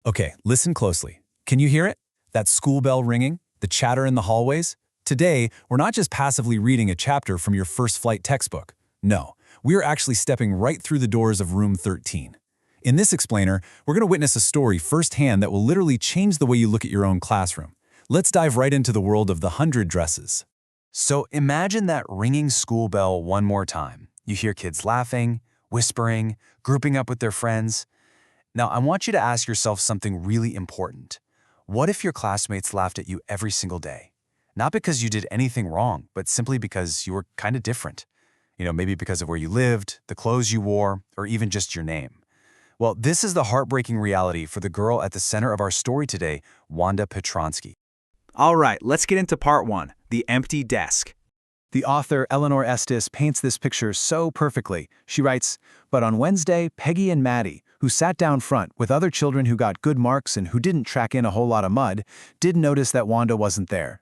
Okay, listen closely. Can you hear it? That school bell ringing? The chatter in the hallways? Today, we're not just passively reading a chapter from your first flight textbook. No, we're actually stepping right through the doors of room 13. In this explainer, we're going to witness a story firsthand that will literally change the way you look at your own classroom. Let's dive right into the world of the 100 Dresses. So imagine that ringing school bell one more time. You hear kids laughing, whispering, grouping up with their friends. Now, I want you to ask yourself something really important. What if your classmates laughed at you every single day? Not because you did anything wrong, but simply because you were kind of different. Maybe because of where you lived, the clothes you wore, or even just your name. Well, this is the heartbreaking reality for the girl at the center of our story today, Wanda Petronsky. All right, let's get into part one, the empty desk. The author Eleanor Estes paints this picture so perfectly. She writes, "But on Wednesday, Peggy and Maddie, who sat down front with other children who got good marks and who didn't track in a whole lot of mud, did notice that Wanda wasn't there."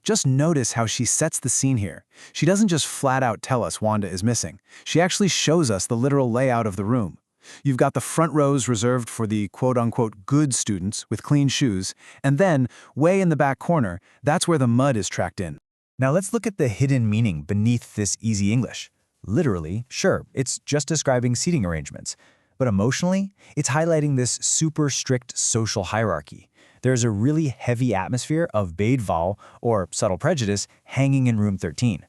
Just notice how she sets the scene here. She doesn't just flat out tell us Wanda is missing. She actually shows us the literal layout of the room. You've got the front rows reserved for the quote-unquote good students with clean shoes, and then, way in the back corner, that's where the mud is tracked in. Now let's look at the hidden meaning beneath this easy English. Literally, sure, it's just describing seating arrangements. But emotionally, it's highlighting this super strict social hierarchy. There's a really heavy atmosphere of Badeval, or subtle prejudice, hanging in room 13.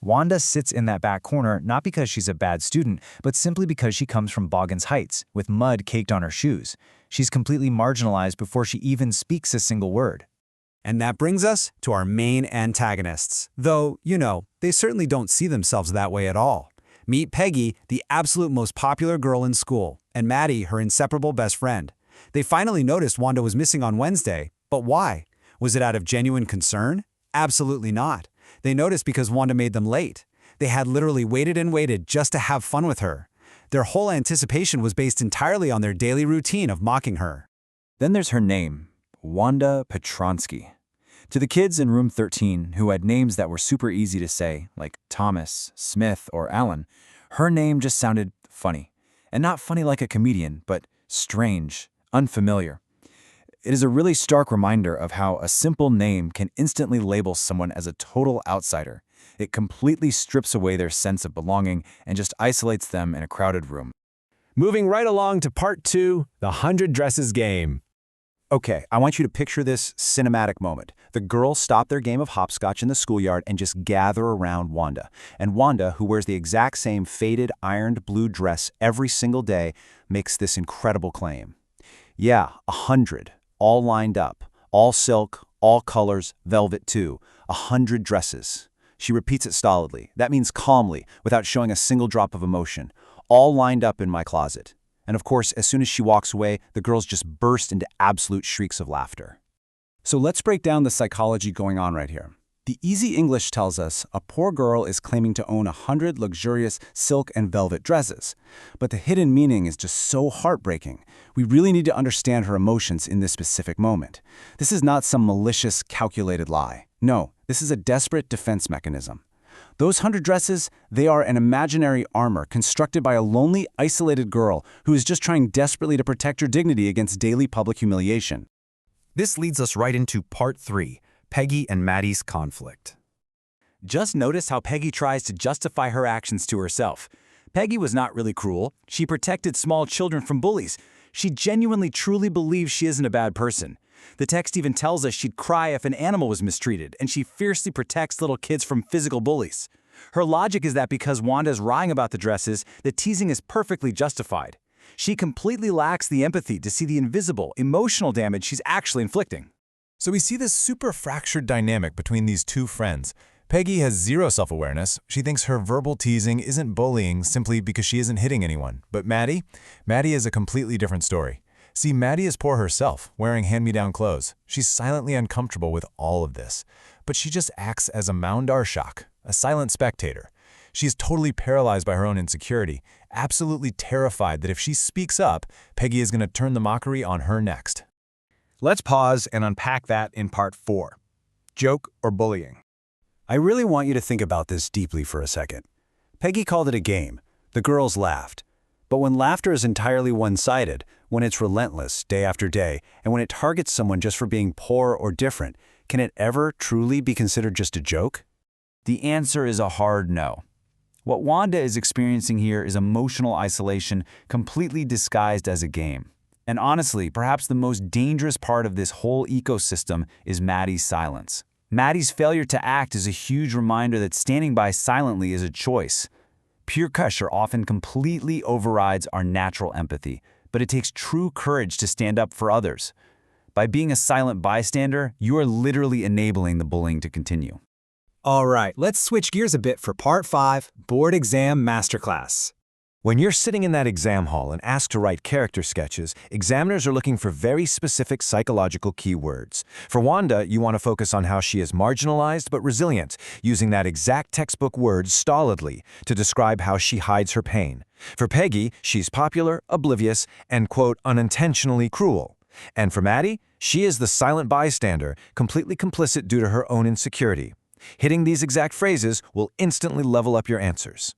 Wanda sits in that back corner not because she's a bad student, but simply because she comes from Boggins Heights, with mud caked on her shoes. She's completely marginalized before she even speaks a single word. And that brings us to our main antagonists. Though, they certainly don't see themselves that way at all. Meet Peggy, the absolute most popular girl in school, and Maddie, her inseparable best friend. They finally noticed Wanda was missing on Wednesday, but why? Was it out of genuine concern? Absolutely not. They noticed because Wanda made them late. They had literally waited and waited just to have fun with her. Their whole anticipation was based entirely on their daily routine of mocking her. Then there's her name, Wanda Petronsky. To the kids in room 13 who had names that were super easy to say, like Thomas, Smith, or Alan, her name just sounded funny. And not funny like a comedian, but strange, unfamiliar. It is a really stark reminder of how a simple name can instantly label someone as a total outsider. It completely strips away their sense of belonging and just isolates them in a crowded room. Moving right along to part two, the 100 Dresses game. Okay, I want you to picture this cinematic moment. The girls stop their game of hopscotch in the schoolyard and just gather around Wanda. And Wanda, who wears the exact same faded, ironed blue dress every single day, makes this incredible claim. Yeah, 100, all lined up, all silk, all colors, velvet too, 100 dresses. She repeats it stolidly. That means calmly, without showing a single drop of emotion. All lined up in my closet. And of course, as soon as she walks away, the girls just burst into absolute shrieks of laughter. So let's break down the psychology going on right here. The easy English tells us a poor girl is claiming to own 100 luxurious silk and velvet dresses. But the hidden meaning is just so heartbreaking. We really need to understand her emotions in this specific moment. This is not some malicious, calculated lie. No, this is a desperate defense mechanism. Those 100 dresses, they are an imaginary armor constructed by a lonely, isolated girl who is just trying desperately to protect her dignity against daily public humiliation. This leads us right into part three, Peggy and Maddie's conflict. Just notice how Peggy tries to justify her actions to herself. Peggy was not really cruel. She protected small children from bullies. She genuinely truly believes she isn't a bad person. The text even tells us she'd cry if an animal was mistreated, and she fiercely protects little kids from physical bullies. Her logic is that because Wanda's lying about the dresses, the teasing is perfectly justified. She completely lacks the empathy to see the invisible, emotional damage she's actually inflicting. So we see this super fractured dynamic between these two friends. Peggy has zero self-awareness. She thinks her verbal teasing isn't bullying simply because she isn't hitting anyone. But Maddie is a completely different story. See, Maddie is poor herself, wearing hand-me-down clothes. She's silently uncomfortable with all of this. But she just acts as a Mound Arshak, a silent spectator. She's totally paralyzed by her own insecurity, absolutely terrified that if she speaks up, Peggy is going to turn the mockery on her next. Let's pause and unpack that in part four. Joke or bullying? I really want you to think about this deeply for a second. Peggy called it a game. The girls laughed. But when laughter is entirely one-sided, when it's relentless day after day, and when it targets someone just for being poor or different, can it ever truly be considered just a joke? The answer is a hard no. What Wanda is experiencing here is emotional isolation completely disguised as a game. And honestly, perhaps the most dangerous part of this whole ecosystem is Maddie's silence. Maddie's failure to act is a huge reminder that standing by silently is a choice. Pure pressure often completely overrides our natural empathy, but it takes true courage to stand up for others. By being a silent bystander, you are literally enabling the bullying to continue. All right, let's switch gears a bit for Part 5, Board Exam Masterclass. When you're sitting in that exam hall and asked to write character sketches, examiners are looking for very specific psychological keywords. For Wanda, you want to focus on how she is marginalized but resilient, using that exact textbook word stolidly to describe how she hides her pain. For Peggy, she's popular, oblivious, and, quote, unintentionally cruel. And for Maddie, she is the silent bystander, completely complicit due to her own insecurity. Hitting these exact phrases will instantly level up your answers.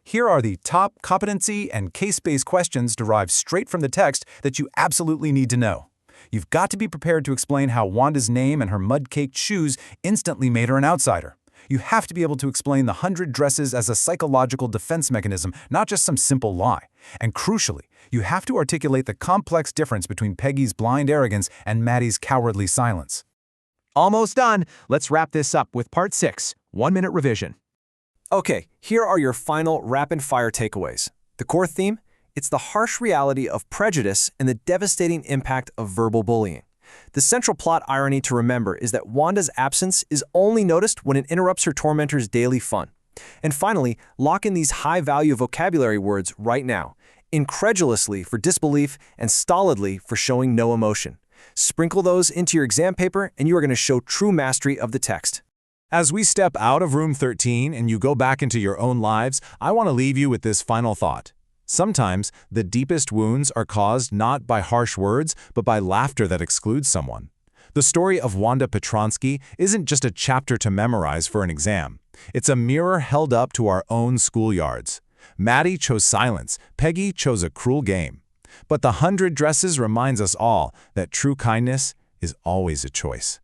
Here are the top competency and case-based questions derived straight from the text that you absolutely need to know. You've got to be prepared to explain how Wanda's name and her mud-caked shoes instantly made her an outsider. You have to be able to explain the 100 dresses as a psychological defense mechanism, not just some simple lie. And crucially, you have to articulate the complex difference between Peggy's blind arrogance and Maddie's cowardly silence. Almost done. Let's wrap this up with Part 6, 1-minute revision. Okay, here are your final rapid-fire takeaways. The core theme? It's the harsh reality of prejudice and the devastating impact of verbal bullying. The central plot irony to remember is that Wanda's absence is only noticed when it interrupts her tormentor's daily fun. And finally, lock in these high-value vocabulary words right now. Incredulously for disbelief and stolidly for showing no emotion. Sprinkle those into your exam paper and you are going to show true mastery of the text. As we step out of room 13 and you go back into your own lives, I want to leave you with this final thought. Sometimes, the deepest wounds are caused not by harsh words, but by laughter that excludes someone. The story of Wanda Petronsky isn't just a chapter to memorize for an exam. It's a mirror held up to our own schoolyards. Maddie chose silence, Peggy chose a cruel game. But the 100 dresses reminds us all that true kindness is always a choice.